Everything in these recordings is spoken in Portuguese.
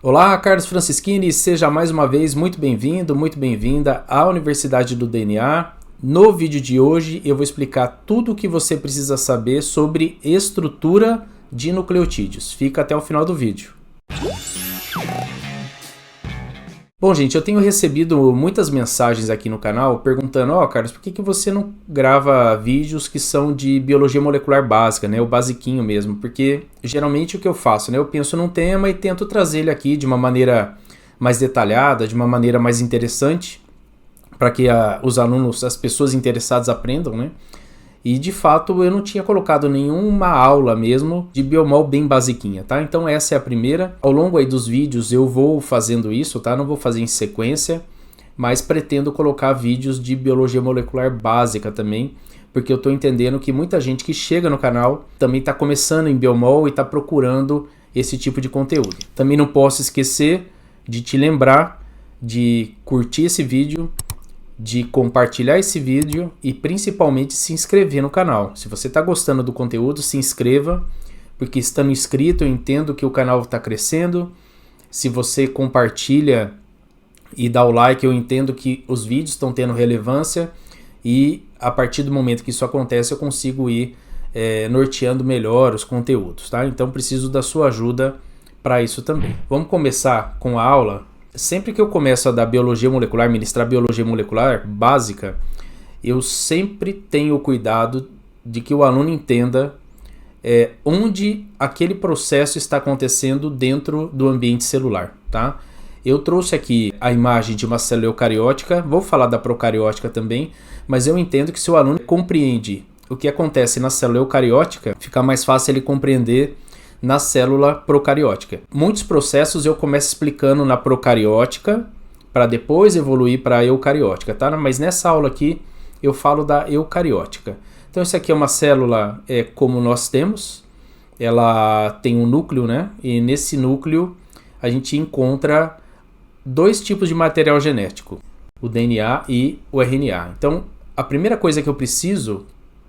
Olá, Carlos Francischini, seja mais uma vez muito bem-vindo, muito bem-vinda à Universidade do DNA. No vídeo de hoje eu vou explicar tudo o que você precisa saber sobre estrutura de nucleotídeos. Fica até o final do vídeo. Bom, gente, eu tenho recebido muitas mensagens aqui no canal perguntando: Carlos, por que você não grava vídeos que são de biologia molecular básica, né? O basiquinho mesmo, porque geralmente o que eu faço, né? Eu penso num tema e tento trazer ele aqui de uma maneira mais detalhada, de uma maneira mais interessante, para que os alunos, as pessoas interessadas aprendam, né? E de fato eu não tinha colocado nenhuma aula mesmo de biomol bem basiquinha, tá? Então essa é a primeira. Ao longo aí dos vídeos eu vou fazendo isso, tá? Não vou fazer em sequência, mas pretendo colocar vídeos de biologia molecular básica também, porque eu tô entendendo que muita gente que chega no canal também tá começando em biomol e tá procurando esse tipo de conteúdo. Também não posso esquecer de te lembrar de curtir esse vídeo, de compartilhar esse vídeo e principalmente se inscrever no canal. Se você está gostando do conteúdo, se inscreva, porque estando inscrito eu entendo que o canal está crescendo. Se você compartilha e dá o like, eu entendo que os vídeos estão tendo relevância e a partir do momento que isso acontece eu consigo ir norteando melhor os conteúdos, tá? Então preciso da sua ajuda para isso também. Vamos começar com a aula. Sempre que eu começo a dar biologia molecular, ministrar biologia molecular básica, eu sempre tenho cuidado de que o aluno entenda onde aquele processo está acontecendo dentro do ambiente celular, tá? Eu trouxe aqui a imagem de uma célula eucariótica, vou falar da procariótica também, mas eu entendo que se o aluno compreende o que acontece na célula eucariótica, fica mais fácil ele compreender na célula procariótica. Muitos processos eu começo explicando na procariótica para depois evoluir para a eucariótica, tá? Mas nessa aula aqui eu falo da eucariótica. Então isso aqui é uma célula como nós temos, ela tem um núcleo, né? E nesse núcleo a gente encontra dois tipos de material genético, o DNA e o RNA. Então a primeira coisa que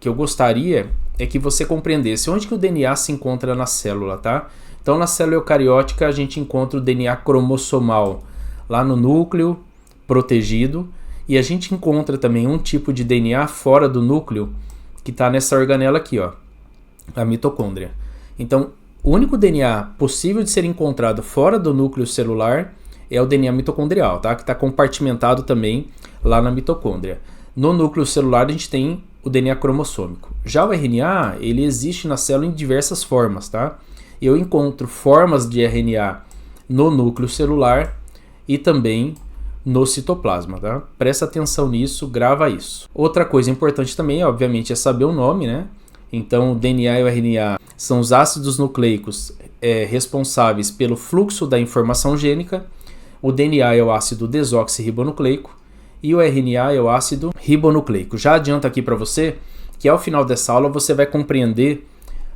eu gostaria é que você compreendesse onde que o DNA se encontra na célula, tá? Então na célula eucariótica a gente encontra o DNA cromossomal lá no núcleo protegido e a gente encontra também um tipo de DNA fora do núcleo que está nessa organela aqui, ó, a mitocôndria. Então o único DNA possível de ser encontrado fora do núcleo celular é o DNA mitocondrial, tá? Que está compartimentado também lá na mitocôndria. No núcleo celular a gente tem o DNA cromossômico. Já o RNA, ele existe na célula em diversas formas, tá? Eu encontro formas de RNA no núcleo celular e também no citoplasma, tá? Presta atenção nisso, grava isso. Outra coisa importante também, obviamente, é saber o nome, né? Então, o DNA e o RNA são os ácidos nucleicos responsáveis pelo fluxo da informação gênica. O DNA é o ácido desoxirribonucleico e o RNA é o ácido ribonucleico. Já adianto aqui para você que ao final dessa aula você vai compreender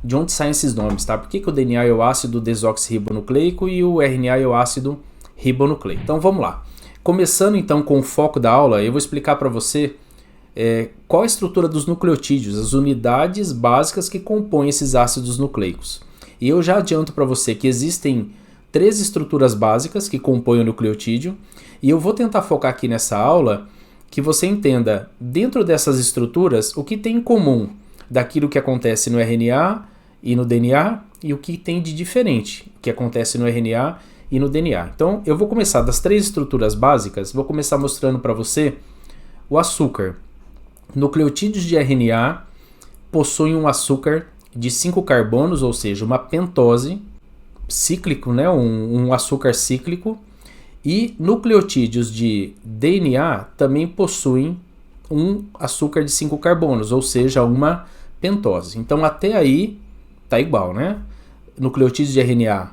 de onde saem esses nomes, tá? Por que o DNA é o ácido desoxirribonucleico e o RNA é o ácido ribonucleico. Então vamos lá. Começando então com o foco da aula, eu vou explicar para você qual a estrutura dos nucleotídeos, as unidades básicas que compõem esses ácidos nucleicos. E eu já adianto para você que existem 3 estruturas básicas que compõem o nucleotídeo e eu vou tentar focar aqui nessa aula que você entenda dentro dessas estruturas o que tem em comum daquilo que acontece no RNA e no DNA e o que tem de diferente que acontece no RNA e no DNA. Então eu vou começar das 3 estruturas básicas, vou começar mostrando para você o açúcar. Nucleotídeos de RNA possuem um açúcar de 5 carbonos, ou seja, uma pentose cíclico, né? um açúcar cíclico, e nucleotídeos de DNA também possuem um açúcar de 5 carbonos, ou seja, uma pentose. Então até aí tá igual, né? Nucleotídeos de RNA,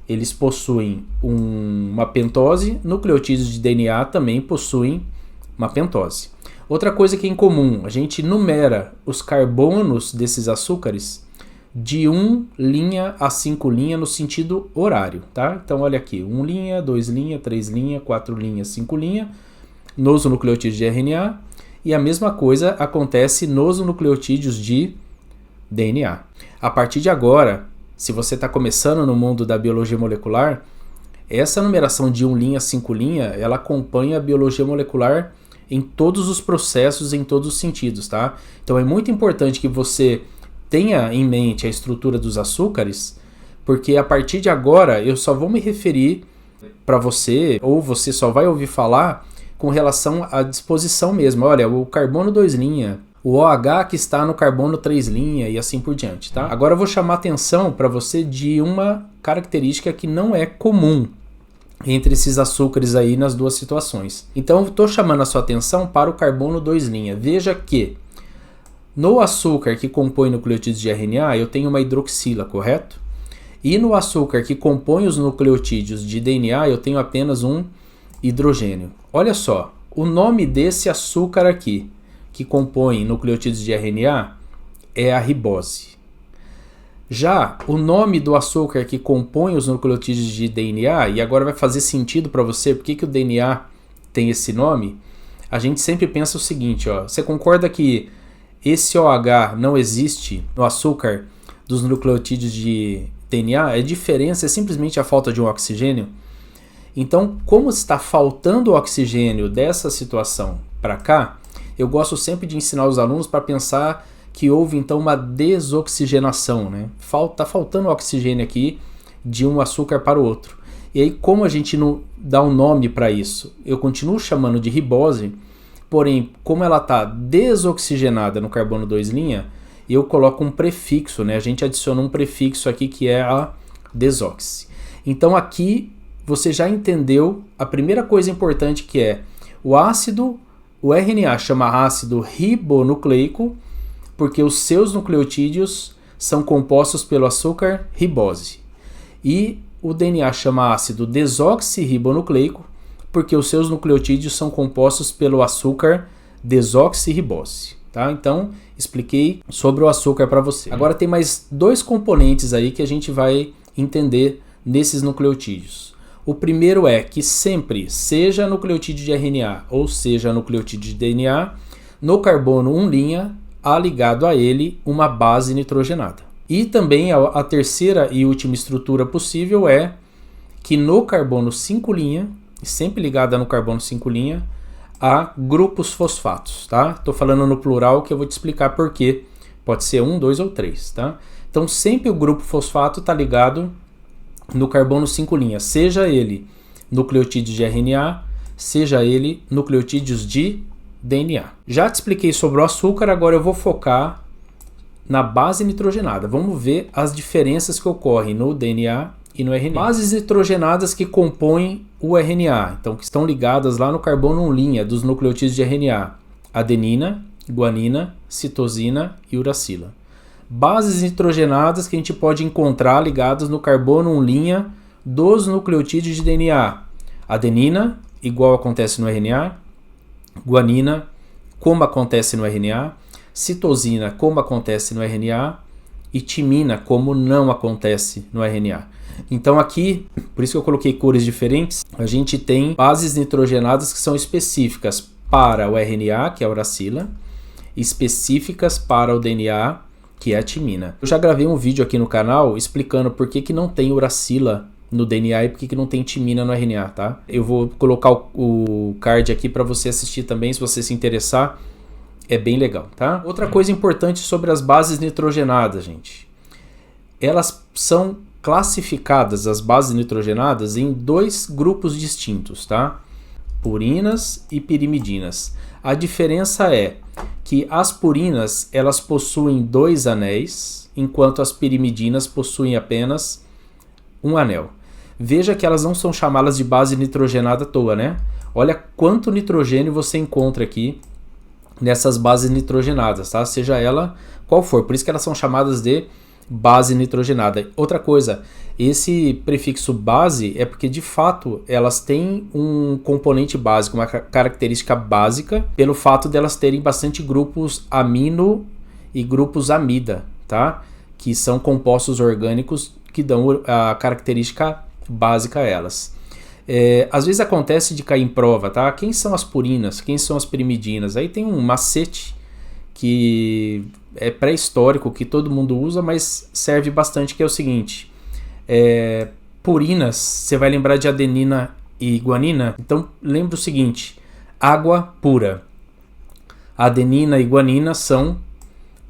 eles possuem uma pentose, nucleotídeos de DNA também possuem uma pentose. Outra coisa que é em comum, a gente numera os carbonos desses açúcares de 1 linha a 5 linha no sentido horário, tá? Então olha aqui, 1 linha, 2 linha, 3 linha, 4 linha, 5 linha nos nucleotídeos de RNA e a mesma coisa acontece nos nucleotídeos de DNA. A partir de agora, se você está começando no mundo da biologia molecular, Essa numeração de 1 linha a 5 linha, ela acompanha a biologia molecular em todos os processos, em todos os sentidos, tá? Então é muito importante que você tenha em mente a estrutura dos açúcares, porque a partir de agora eu só vou me referir para você, ou você só vai ouvir falar com relação à disposição mesmo. Olha, o carbono 2' o OH que está no carbono 3' e assim por diante, tá? Agora eu vou chamar atenção para você de uma característica que não é comum entre esses açúcares aí nas duas situações. Então estou chamando a sua atenção para o carbono 2'. Veja que no açúcar que compõe nucleotídeos de RNA eu tenho uma hidroxila, correto? E no açúcar que compõe os nucleotídeos de DNA eu tenho apenas um hidrogênio. Olha só, o nome desse açúcar aqui que compõe nucleotídeos de RNA é a ribose. Já o nome do açúcar que compõe os nucleotídeos de DNA, e agora vai fazer sentido para você por que o DNA tem esse nome, a gente sempre pensa o seguinte, ó, você concorda que esse OH não existe no açúcar dos nucleotídeos de DNA? A diferença é simplesmente a falta de um oxigênio. Então, como está faltando oxigênio dessa situação para cá, eu gosto sempre de ensinar os alunos para pensar que houve então uma desoxigenação, né? Tá faltando oxigênio aqui de um açúcar para o outro. E aí, como a gente não dá um nome para isso? Eu continuo chamando de ribose, porém, como ela está desoxigenada no carbono 2', eu coloco um prefixo, né? A gente adiciona um prefixo aqui que é a desoxi. Então aqui você já entendeu a primeira coisa importante, que é o ácido, o RNA chama ácido ribonucleico, porque os seus nucleotídeos são compostos pelo açúcar ribose. E o DNA chama ácido desoxirribonucleico, porque os seus nucleotídeos são compostos pelo açúcar desoxirribose. Tá? Então, expliquei sobre o açúcar para você. Agora tem mais dois componentes aí que a gente vai entender nesses nucleotídeos. O primeiro é que sempre, seja nucleotídeo de RNA ou seja nucleotídeo de DNA, no carbono 1' há ligado a ele uma base nitrogenada. E também a terceira e última estrutura possível é que no carbono 5', sempre ligada no carbono 5', há grupos fosfatos, tá? Estou falando no plural que eu vou te explicar por quê. Pode ser 1, 2 ou 3, tá? Então sempre o grupo fosfato está ligado no carbono 5', seja ele nucleotídeos de RNA, seja ele nucleotídeos de DNA. Já te expliquei sobre o açúcar, agora eu vou focar na base nitrogenada. Vamos ver as diferenças que ocorrem no DNA e no RNA. Bases nitrogenadas que compõem o RNA, então que estão ligadas lá no carbono 1' dos nucleotídeos de RNA: adenina, guanina, citosina e uracila. Bases nitrogenadas que a gente pode encontrar ligadas no carbono 1' dos nucleotídeos de DNA: adenina, igual acontece no RNA, guanina, como acontece no RNA, citosina, como acontece no RNA, e timina, como não acontece no RNA. Então aqui, por isso que eu coloquei cores diferentes, a gente tem bases nitrogenadas que são específicas para o RNA, que é a uracila, específicas para o DNA, que é a timina. Eu já gravei um vídeo aqui no canal explicando por que não tem uracila no DNA e por que não tem timina no RNA, tá? Eu vou colocar o card aqui para você assistir também, se você se interessar. É bem legal, tá? Outra coisa importante sobre as bases nitrogenadas, gente. Elas são classificadas, as bases nitrogenadas, em dois grupos distintos, tá? Purinas e pirimidinas. A diferença é que as purinas, elas possuem 2 anéis, enquanto as pirimidinas possuem apenas um anel. Veja que elas não são chamadas de base nitrogenada à toa, né? Olha quanto nitrogênio você encontra aqui nessas bases nitrogenadas, tá? Seja ela qual for. Por isso que elas são chamadas de base nitrogenada. Outra coisa, esse prefixo base é porque de fato elas têm um componente básico, uma característica básica, pelo fato de elas terem bastante grupos amino e grupos amida, tá? Que são compostos orgânicos que dão a característica básica a elas. Às vezes acontece de cair em prova, tá? Quem são as purinas? Quem são as pirimidinas? Aí tem um macete que é pré-histórico, que todo mundo usa, mas serve bastante, que é o seguinte: purinas, você vai lembrar de adenina e guanina. Então lembra o seguinte, água pura. Adenina e guanina são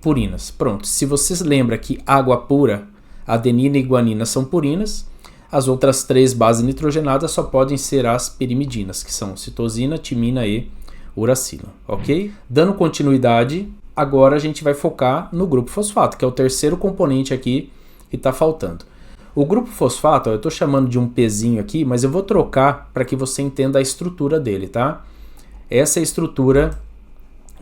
purinas. Pronto, se você lembra que água pura, adenina e guanina são purinas, as outras 3 bases nitrogenadas só podem ser as pirimidinas, que são citosina, timina e uracila, ok? Dando continuidade, agora a gente vai focar no grupo fosfato, que é o terceiro componente aqui que está faltando. O grupo fosfato, eu estou chamando de um pezinho aqui, mas eu vou trocar para que você entenda a estrutura dele, tá? Essa é a estrutura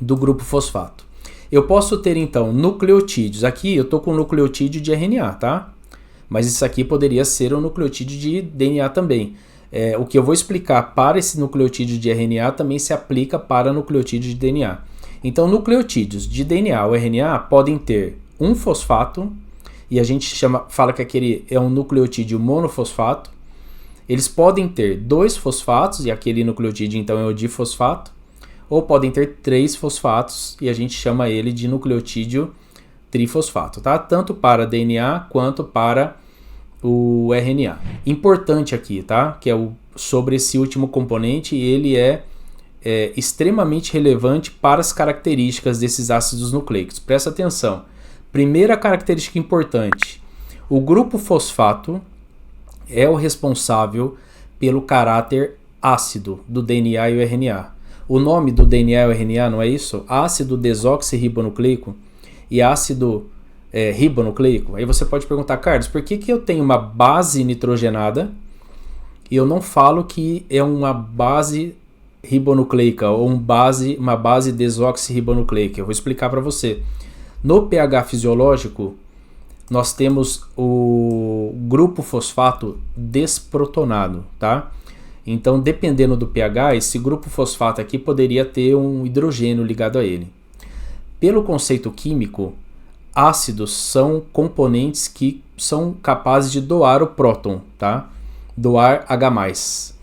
do grupo fosfato. Eu posso ter então nucleotídeos. Aqui eu estou com nucleotídeo de RNA, tá? Mas isso aqui poderia ser um nucleotídeo de DNA também. O que eu vou explicar para esse nucleotídeo de RNA também se aplica para nucleotídeo de DNA. Então, nucleotídeos de DNA ou RNA podem ter um fosfato, e a gente fala que aquele é um nucleotídeo monofosfato. Eles podem ter 2 fosfatos, e aquele nucleotídeo então é o difosfato, ou podem ter 3 fosfatos, e a gente chama ele de nucleotídeo trifosfato, tá? Tanto para DNA quanto para o RNA. Importante aqui, tá? Que é sobre esse último componente, ele é extremamente relevante para as características desses ácidos nucleicos. Presta atenção. Primeira característica importante: o grupo fosfato é o responsável pelo caráter ácido do DNA e o RNA. O nome do DNA e o RNA não é isso? Ácido desoxirribonucleico e ácido ribonucleico. Aí você pode perguntar, Carlos, por que eu tenho uma base nitrogenada e eu não falo que é uma base ribonucleica ou uma base desoxirribonucleica? Eu vou explicar para você. No pH fisiológico, nós temos o grupo fosfato desprotonado, tá? Então, dependendo do pH, esse grupo fosfato aqui poderia ter um hidrogênio ligado a ele. Pelo conceito químico, ácidos são componentes que são capazes de doar o próton, tá? Doar H+.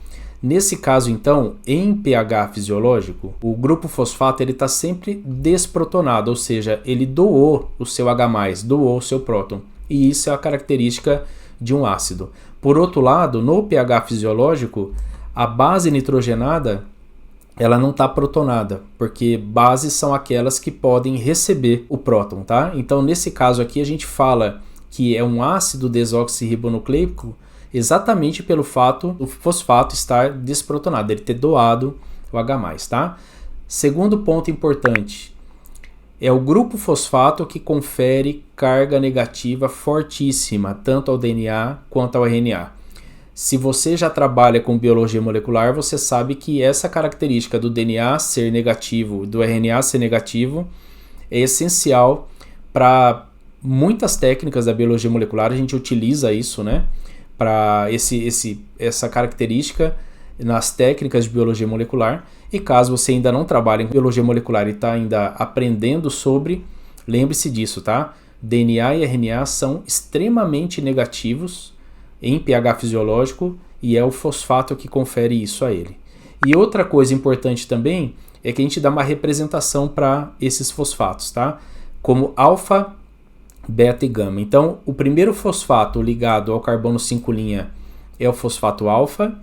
Nesse caso, então, em pH fisiológico, o grupo fosfato está sempre desprotonado, ou seja, ele doou o seu H+, doou o seu próton. E isso é a característica de um ácido. Por outro lado, no pH fisiológico, a base nitrogenada ela não está protonada, porque bases são aquelas que podem receber o próton, tá? Então, nesse caso aqui, a gente fala que é um ácido desoxirribonucleico exatamente pelo fato do fosfato estar desprotonado, ele ter doado o H+, tá? Segundo ponto importante, é o grupo fosfato que confere carga negativa fortíssima, tanto ao DNA quanto ao RNA. Se você já trabalha com biologia molecular, você sabe que essa característica do DNA ser negativo, do RNA ser negativo, é essencial para muitas técnicas da biologia molecular. A gente utiliza isso, né, para essa característica nas técnicas de biologia molecular. E caso você ainda não trabalhe em biologia molecular e está ainda aprendendo sobre, lembre-se disso, tá? DNA e RNA são extremamente negativos em pH fisiológico e é o fosfato que confere isso a ele. E outra coisa importante também é que a gente dá uma representação para esses fosfatos, tá? Como alfa, beta e gama. Então, o primeiro fosfato ligado ao carbono 5' é o fosfato alfa,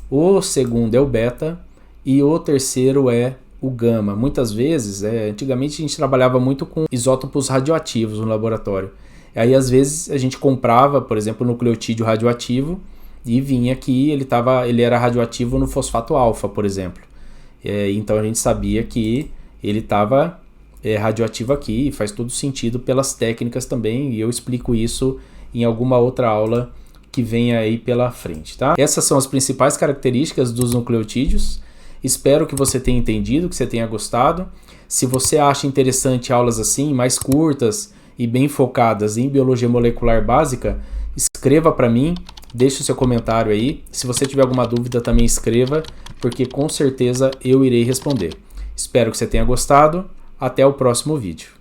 o segundo é o beta e o terceiro é o gama. Muitas vezes, antigamente a gente trabalhava muito com isótopos radioativos no laboratório. Aí, às vezes, a gente comprava, por exemplo, o nucleotídeo radioativo e vinha que ele era radioativo no fosfato alfa, por exemplo. Então, a gente sabia que ele estava radioativo aqui, e faz todo sentido pelas técnicas também, e eu explico isso em alguma outra aula que vem aí pela frente, tá? Essas são as principais características dos nucleotídeos. Espero que você tenha entendido, que você tenha gostado. Se você acha interessante aulas assim, mais curtas e bem focadas em biologia molecular básica, escreva para mim, deixe o seu comentário aí. Se você tiver alguma dúvida, também escreva, porque com certeza eu irei responder. Espero que você tenha gostado. Até o próximo vídeo.